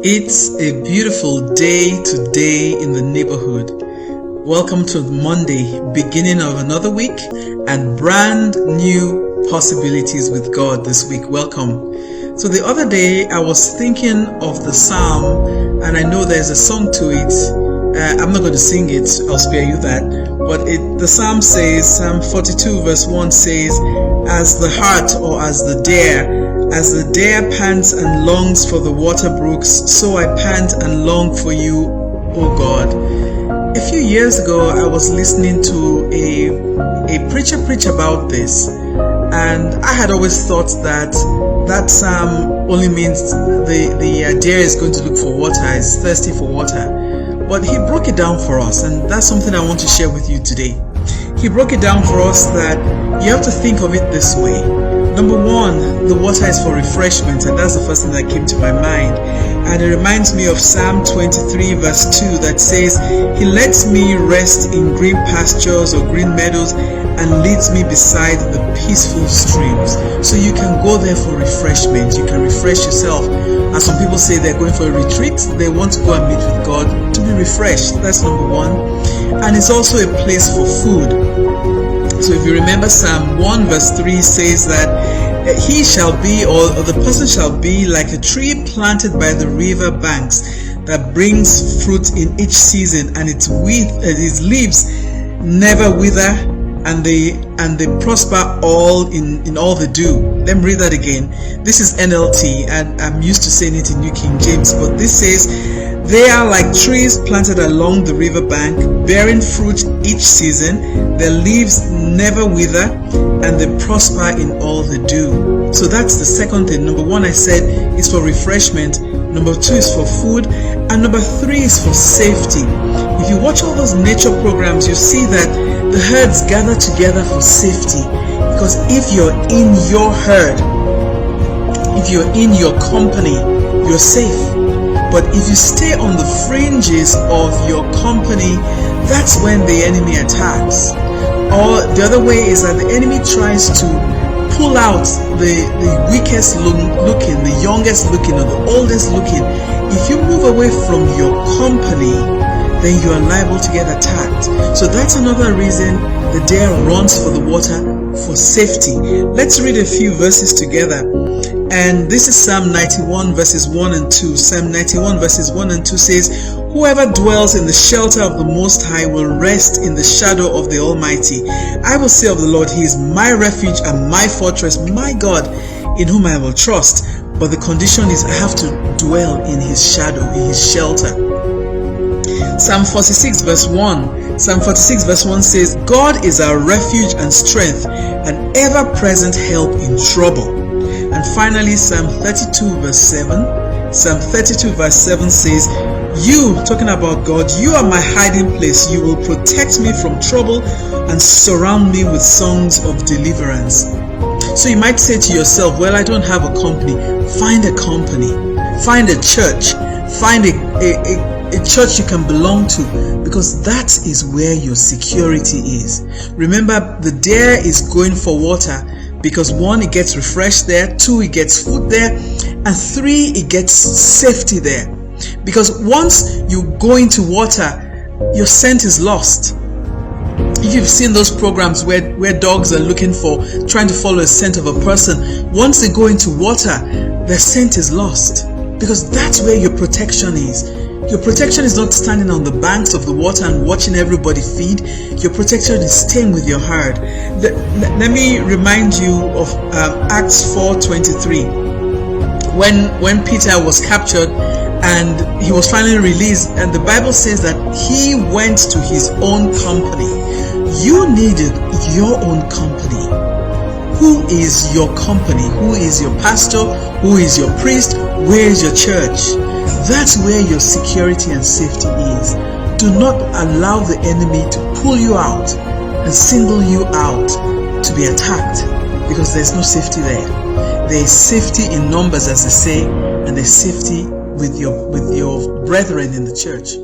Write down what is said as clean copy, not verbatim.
It's a beautiful day today in the neighborhood. Welcome to Monday, beginning of another week and brand new possibilities with God this week. Welcome. So the other day I was thinking of the Psalm, and I know there's a song to it. I'm not going to sing it, I'll spare you that. But the Psalm says, Psalm 42 verse 1 says, as the hart or as the deer pants and longs for the water brooks, so I pant and long for you, O God. A few years ago, I was listening to a preacher preach about this, and I had always thought that psalm only means the deer is going to look for water, is thirsty for water. But he broke it down for us, and that's something I want to share with you today. He broke it down for us that you have to think of it this way. Number one, the water is for refreshment, and that's the first thing that came to my mind. And it reminds me of Psalm 23 verse 2 that says, He lets me rest in green pastures or green meadows and leads me beside the peaceful streams. So you can go there for refreshment. You can refresh yourself. As some people say they're going for a retreat, they want to go and meet with God to be refreshed. That's number one. And it's also a place for food. So if you remember, Psalm 1 verse 3 says that he shall be, or the person shall be like a tree planted by the river banks that brings fruit in each season, and its leaves never wither, and they prosper all in all they do. Let me read that again. This is NLT, and I'm used to saying it in New King James, but this says, they are like trees planted along the river bank, bearing fruit each season. Their leaves never wither, and they prosper in all they do. So that's the second thing. Number one, I said, is for refreshment. Number two is for food. And number three is for safety. If you watch all those nature programs, you see that the herds gather together for safety. Because if you're in your herd, if you're in your company, you're safe. But if you stay on the fringes of your company, that's when the enemy attacks. Or the other way is that the enemy tries to pull out the weakest looking, the youngest looking, or the oldest looking. If you move away from your company, then you are liable to get attacked. So that's another reason the deer runs for the water, for safety. Let's read a few verses together. And this is Psalm 91 verses 1 and 2. Psalm 91 verses 1 and 2 says, whoever dwells in the shelter of the Most High will rest in the shadow of the Almighty. I will say of the Lord, He is my refuge and my fortress, my God, in whom I will trust. But the condition is I have to dwell in His shadow, in His shelter. Psalm 46 verse 1. Psalm 46 verse 1 says, God is our refuge and strength, an ever-present help in trouble. And finally, Psalm 32 verse 7. Psalm 32 verse 7 says, you, talking about God, you are my hiding place. You will protect me from trouble and surround me with songs of deliverance. So you might say to yourself, well, I don't have a company. Find a company. Find a church. Find a church you can belong to, because that is where your security is. Remember, the deer is going for water because one, it gets refreshed there, two, it gets food there, and three, it gets safety there. Because once you go into water, your scent is lost. If you've seen those programs where dogs are trying to follow a scent of a person, once they go into water, their scent is lost. Because that's where your protection is. Your protection is not standing on the banks of the water and watching everybody feed. Your protection is staying with your herd. Let me remind you of Acts 4:23. When Peter was captured and he was finally released, and the Bible says that he went to his own company. You needed your own company. Who is your company? Who is your pastor? Who is your priest? Where is your church? That's where your security and safety is. Do not allow the enemy to pull you out and single you out to be attacked, because there's no safety there. There is safety in numbers, as they say, and there's safety with your brethren in the church.